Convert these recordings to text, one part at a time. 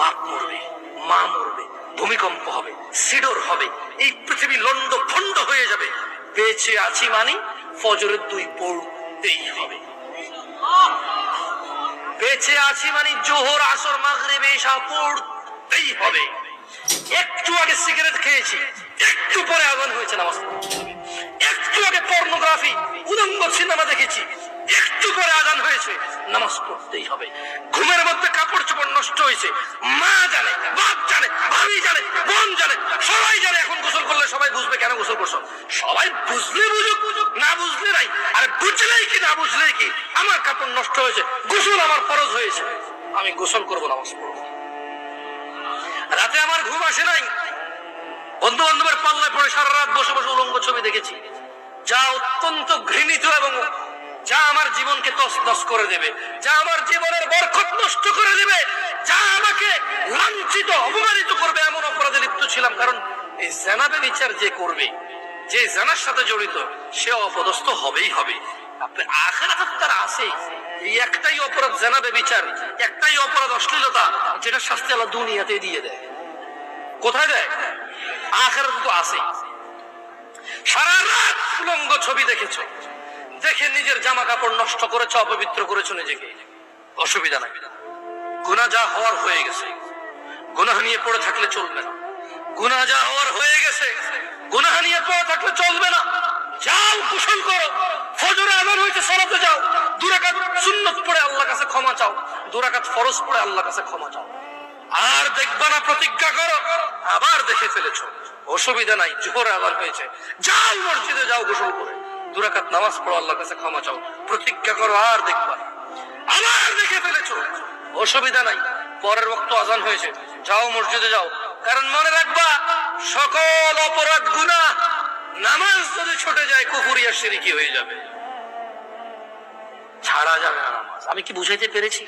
বাপ মরবে, মা মরবে, ভূমিকম্প হবে, সিডর হবে, এই পৃথিবী লন্ড ভন্ড হয়ে যাবে। বেঁচে আছি মানে ফজরের 2 পড়তেই হবে। বেঁচে আছি মানে জোহর, আসর, মাগরিব, ইশা পড়তেই হবে। একটু আগে সিগারেট খেয়েছি, একটু পরে আজান হয়েছে, নামাজ পড়তে হবে। একটু আগে পর্নোগ্রাফি, উলঙ্গ সিনেমা দেখেছি, একটু পরে আজান হয়েছে, নামাজ পড়তেই হবে। ঘুমের মধ্যে কাপড় চোপড় নষ্ট হয়েছে, মা জানে, বাপ জানে, ভাবি জানে, বোন জানে, সবাই জানে। এখন গোসল করলে সবাই বুঝবে কেন গোসল করছো। সবাই বুঝলে বুঝুক, না বুঝলে নাই। আর বুঝলেই কি না বুঝলেই কি, আমার কাপড় নষ্ট হয়েছে, গোসল আমার ফরজ হয়েছে, আমি গোসল করবো, নামাজ পড়বো। রাতে আমার ঘুম আসে নাই, বন্ধু বান্ধবের পাল্লায় পড়ে সারা রাত বসে বসে উলঙ্গ ছবি দেখেছি, যা অত্যন্ত ঘৃণিত এবং যা আমার জীবনকে তছনছ করে দেবে, যা আমার জীবনের বরকত নষ্ট করে দেবে, যা আমাকে লাঞ্ছিত অপমানিত করবে, এমন অপরাধে লিপ্ত ছিলাম। কারণ এই জানাবে বিচার যে করবে, যে জানার সাথে জড়িত, সে অপদস্থ হবেই হবে। আপনি আখিরাত তার আছে, এই একটাই অপরাধ জানাবে বিচার, একটাই অপরাধ অশ্লীলতা, যেটা শাস্তি আল্লাহ দুনিয়াতে দিয়ে দেয়। কোথায় দেয়? আখিরাতে তো আছে। সারা রাত উলঙ্গ ছবি দেখেছো, দেখে নিজের জামা কাপড় নষ্ট করেছো, অপবিত্র করেছো নিজেকে, অসুবিধা নাই। গুনাহ যা হওয়ার হয়ে গেছে, গুনাহ নিয়ে পড়ে থাকলে চলবে না। গুনাহ যা হওয়ার হয়ে গেছে, গুনাহ নিয়ে পড়ে থাকলে চলবে না। যাও গোসল করো, ফজরে আযান হয়েছে, সালাতে যাও, 2 রাকাত সুন্নাত পড়ে আল্লাহর কাছে ক্ষমা চাও, 2 রাকাত ফরজ পড়ে আল্লাহর কাছে ক্ষমা চাও। আর দেখবা না, প্রতিজ্ঞা করো, আবার দেখে ফেলেছো, অসুবিধা নাই, জোহর আযান হয়েছে, যাও মসজিদে যাও, গোসল করে 2 রাকাত নামাজ পড়ো, আল্লাহর কাছে ক্ষমা চাও, প্রতিজ্ঞা করো, আর দেখবা না। আবার দেখে ফেলেছো, অসুবিধা নাই, পরের ওয়াক্ত আযান হয়েছে, যাও মসজিদে যাও। কারণ মনে রাখবা, সকল অপরাধ গুনাহ নামাজ যদি ছুটে যায় কুফরিয়া শিরকি হয়ে যাবে, ছাড়া যাবে না নামাজ। আমি কি বুঝাইতে পেরেছি?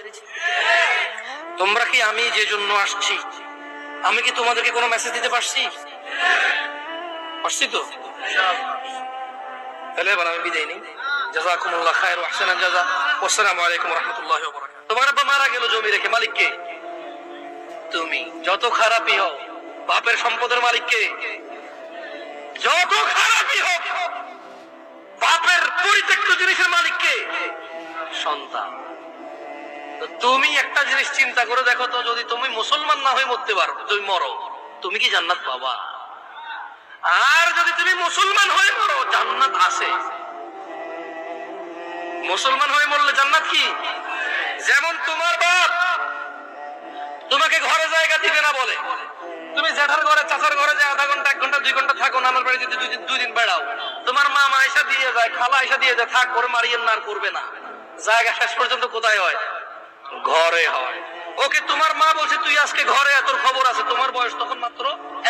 তোমরা কি, আমি যে জন্য আসছি, আমি কি তোমাদেরকে কোনো মেসেজ দিতে পারছি? পারছি তো? তাহলে এবার আমি বিদায় নিই। জাযাকুমুল্লাহ খায়র ওয়া আহসানাল জাযা। আসসালামু আলাইকুম ওয়া রাহমাতুল্লাহি ওয়া বারাকাতুহু। তোমার বাবা মারা গেল জমি রেখে, মালিক কে? তুমি। যত খারাপই হও, বাপের সম্পদের মালিক কে? যত খারাপই হোক, বাপের পরিত্যক্ত জিনিসের মালিক কে? সন্তান। তো তুমি একটা জিনিস চিন্তা করে দেখো তো, যদি তুমি মুসলমান না হয়ে মরতে পারো, তুমি মরো, তুমি কি জান্নাত পাবা? আর যদি তুমি মুসলমান হয়ে মরো, জান্নাত আছে। মুসলমান হয়ে মরলে জান্নাত কি? যেমন তোমার বাপ তোমাকে ঘরে জায়গা দিবে না বলে, তুমি জেঠার ঘরে, চাচার ঘরে যে আধা ঘন্টা, 1 ঘন্টা, 2 ঘন্টা থাকো, নানার বাড়ি যদি 2 দিন বেড়াও, তোমার মা আয়সা দিয়ে যায়, খালা আয়সা দিয়ে যায়, থাক, করে মারিয়েন না, আর করবে না। জায়গা শেষ পর্যন্ত কোথায় হয়? ঘরে হয়। ওকে তোমার মা বলছে তুই আজকে ঘরে, তোর খবর আছে। তোমার বয়স তখন মাত্র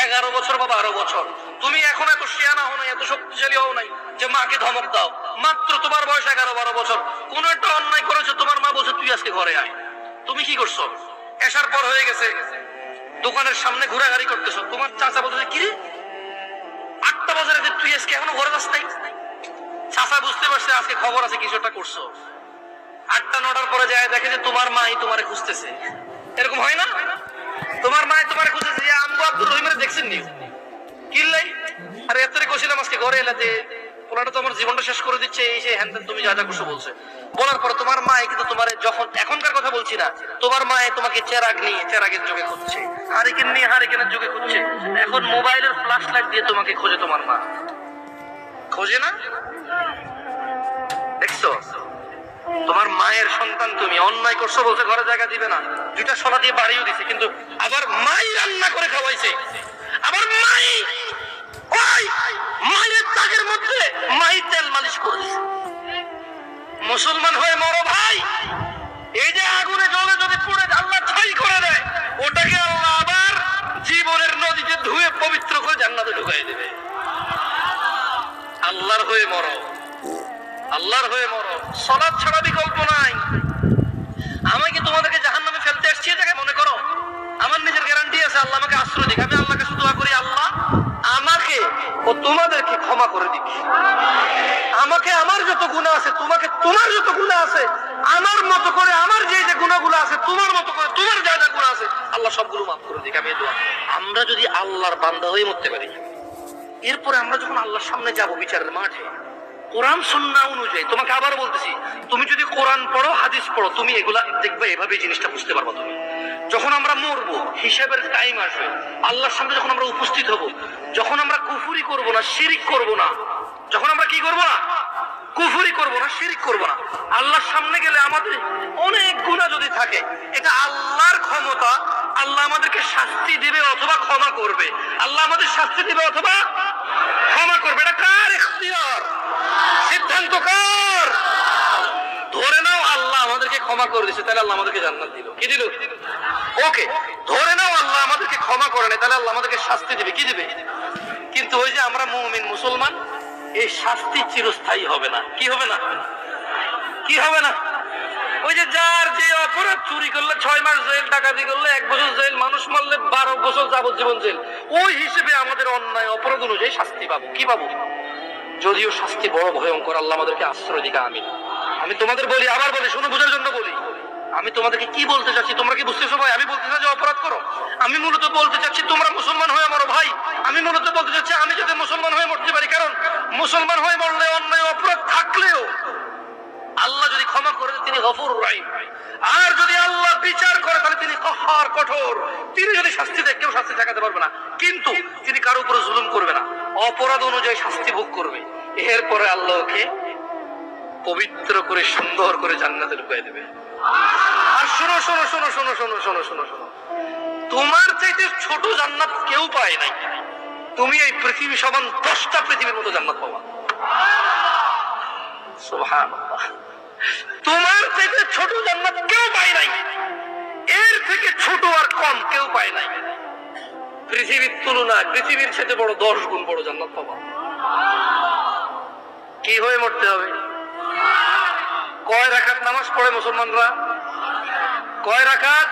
11 বছর বা 12 বছর। তুমি এখন এত শিয়ানা হও নাই, এত শক্তিশালী হও নাই যে মাকে ধমক দাও। মাত্র তোমার বয়স 11-12 বছর। কোন একটা অন্যায় করেছো, তোমার মা বলছে তুই আজকে ঘরে আয়। তুমি কি করছো? এসার পর হয়ে গেছে, দোকানের সামনে ঘোরাঘুরি করতেছো। তোমার চাচা বলছে কি রে, 8টা বাজারে তুই আজকে এখনো ঘরে যাস নাই? চাচা বুঝতে পারছে আজকে খবর আছে, কিছু একটা করছো। 8টা-9টার পরে যায় দেখে যে তোমার মাই তোমারে খুঁজতেছে। এরকম হয় না? তোমার মাই তোমারে খুঁজতেছে, যে আমগো আব্দুর রহিমের দেখছেন নি কিল্লাই, আরে এতরে কইছিলাম আজকে ঘরে এলাতে, পোলাটা তো আমার জীবনটা শেষ করে দিচ্ছে, এই সেই হ্যান তুমি যা যা করছো বলছে। বলার পরে তোমার মা কিন্তু তোমার, যখন এখনকার কথা বলছি না, তোমার মা তোমাকে চেরাগ নিয়ে চেরাগের যুগে খুঁজছে, হারিকেন নিয়ে হারিকেনের যুগে খুঁজছে, এখন মোবাইলের ফ্ল্যাশ লাইট দিয়ে তোমাকে খোঁজে। তোমার মা খোঁজে না? দেখছো, তোমার মায়ের সন্তান তুমি, অন্যায় করছো বলছে ঘরে জায়গা দিবে না, 2টা সোনা দিয়ে বাড়িও দিছে, কিন্তু আবার মাই রান্না করে খাওয়াইছে, আবার মাই ওই মায়ের দাগের মধ্যে মাই তেল মালিশ করে দিছে। মুসলমান হয়ে মরো ভাই, এই যে আগুনে জ্বলে যদি পুড়ে আল্লাহ ছাই করে দেয়, ওটাকে আল্লাহ আবার জীবনের নদীতে ধুয়ে পবিত্র করে জান্নাতে ঢুকাই দেবে। আল্লাহর হয়ে মরো, আল্লাহর হয়ে মরো, সালাত ছাড়া বিকল্প নাই। আমি কি তোমাদেরকে জাহান্নামে ফেলতে আসছি? এটাকে মনে করো আমার নিজের গ্যারান্টি আছে, আল্লাহ আমাকে আশ্রয় দিক। আমি আল্লাহর কাছে দোয়া করি, আল্লাহ আমাকে ও তোমাদেরকে ক্ষমা করে দিক। আমাকে আমার যত গুনাহ আছে, তোমাকে তোমার যত গুনাহ আছে, আমার মতো করে আমার যে যে গুনাহগুলো আছে, তোমার মতো করে তোমার যা যা গুনাহ আছে, আল্লাহ সবগুলো মাফ করে দিক। আমি দোয়া, আমরা যদি আল্লাহর বান্দা হয়ে মরতে পারি, এরপরে আমরা যখন আল্লাহর সামনে যাব বিচারের মাঠে, কোরআন সুন্নাহ অনুযায়ী, তোমাকে আবার বলতেছি, তুমি যদি কোরআন পড়ো, হাদিস পড়ো, তুমি এগুলা দেখবে, এভাবে জিনিসটা বুঝতে পারবা। তুমি যখন আমরা মরবো, হিসাবের টাইম আসবে, আল্লাহর সামনে যখন আমরা উপস্থিত হব, যখন আমরা কুফরি করব না, শিরিক করব না, যখন আমরা কি করব না, কুফরি করব না, শিরিক করব না, আল্লাহর সামনে গেলে আমাদের অনেক গুনাহ যদি থাকে, এটা আল্লাহর ক্ষমতা। আল্লাহ আমাদেরকে শাস্তি দিবে অথবা ক্ষমা করবে। আল্লাহ আমাদের শাস্তি দিবে অথবা ক্ষমা করবে। এটা কার ইখতিয়ার? সিদ্ধান্ত কার? ধরে নাও আল্লাহ আমাদেরকে ক্ষমা করে দিয়েছে, তাহলে আল্লাহ আমাদেরকে জান্নাত দিল। কি দিল? ওকে, ধরে নাও আল্লাহ আমাদেরকে ক্ষমা করে নাই, তাহলে আল্লাহ আমাদেরকে শাস্তি দিবে। কি দিবে? কিন্তু ওই যে আমরা মুমিন মুসলমান, এই শাস্তি চিরস্থায়ী হবে না। কি হবে না? কি হবে না? ওই যে যার যে অপরাধ, চুরি করলে 6 মাস জেল, ডাকাতি করলে 1 বছর জেল, মানুষ মারলে 12 বছর যাবজ্জীবন জেল, ওই হিসেবে আমাদের অন্যায় অপরাধ অনুযায়ী শাস্তি পাবো। কি পাবো? যদিও শাস্তি বড় ভয়ঙ্কর, আল্লাহ আমাদেরকে আশ্রয় দিকা। আমি তোমাদের বলি, আবার বলি, শুনে বোঝার জন্য বলি, আমি তোমাদেরকে কি বলতে চাচ্ছি তোমরা কি বুঝতেছো ভাই? আমি বলতে চাচ্ছি অপরাধ করো, আমি মূলত বলতে চাচ্ছি তোমরা মুসলমান হয়ে মরো ভাই। আমি মূলত বলতে চাচ্ছি আমি যাতে মুসলমান হয়ে মরতে পারি, কারণ মুসলমান হয়ে মরলে অন্যায় অপরাধ থাকলেও আল্লাহ যদি ক্ষমা করে তিনি গফুরুর রহিম, আর যদি আল্লাহ বিচার করে তাহলে তিনি কহার, কঠোর। তিনি যদি শাস্তি দেয়, কেউ শাস্তি ঠেকাতে পারবে না, কিন্তু তিনি কারো উপরে জুলুম করবে না, অপরাধ অনুযায়ী শাস্তি ভোগ করবে। এরপরে আল্লাহকে পবিত্র করে সুন্দর করে জান্নাতে ঢুকিয়ে দেবে। আর শোনো শোনো শোনো শোনো শোনো শোনো শোনো শোনো, তোমার চাইতে ছোট জান্নাত কেউ পায় নাই। তুমি এই পৃথিবী সমান 10টা পৃথিবীর মতো জান্নাত পাবা। সুবহানাল্লাহ। তোমার চাইতে ছোট জান্নাত কেউ পায় নাই, এর থেকে ছোট আর কম কেউ পায় নাই। পৃথিবীর তুলনায় পৃথিবীর চাইতে বড় 10 গুণ বড় জান্নাত পাবা। কি হয়ে মরতে হবে? কয় রাকাত নামাজ পড়ে মুসলমানরা? কয় রাকাত?